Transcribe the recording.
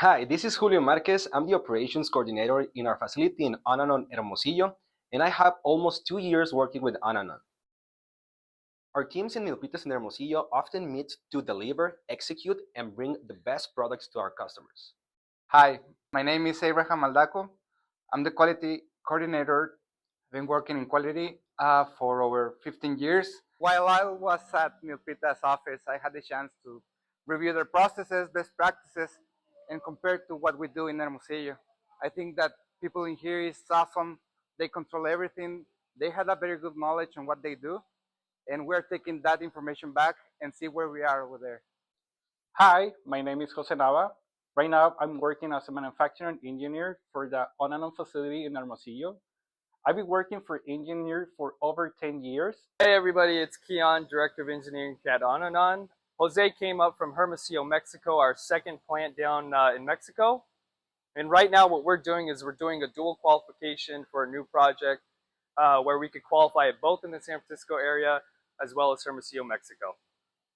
Hi, this is Julio Marquez. I'm the operations coordinator in our facility in Onanon, Hermosillo, and I have almost 2 years working with Onanon. Our teams in Milpitas and Hermosillo often meet to deliver, execute, and bring the best products to our customers. Hi, my name is Abraham Aldaco. I'm the quality coordinator. I've been working in quality for over 15 years. While I was at Milpitas office, I had the chance to review their processes, best practices, and compare to what we do in Hermosillo. I think that people in here is awesome. They control everything. They had a very good knowledge on what they do, and we're taking that information back and see where we are over there. Hi, my name is Jose Nava. Right now, I'm working as a manufacturing engineer for the Onanon facility in Hermosillo. I've been working for engineer for over 10 years. Hey everybody, it's Keon, Director of Engineering at Onanon. Jose came up from Hermosillo, Mexico, our second plant down in Mexico. And right now what we're doing is we're doing a dual qualification for a new project where we could qualify it both in the San Francisco area as well as Hermosillo, Mexico.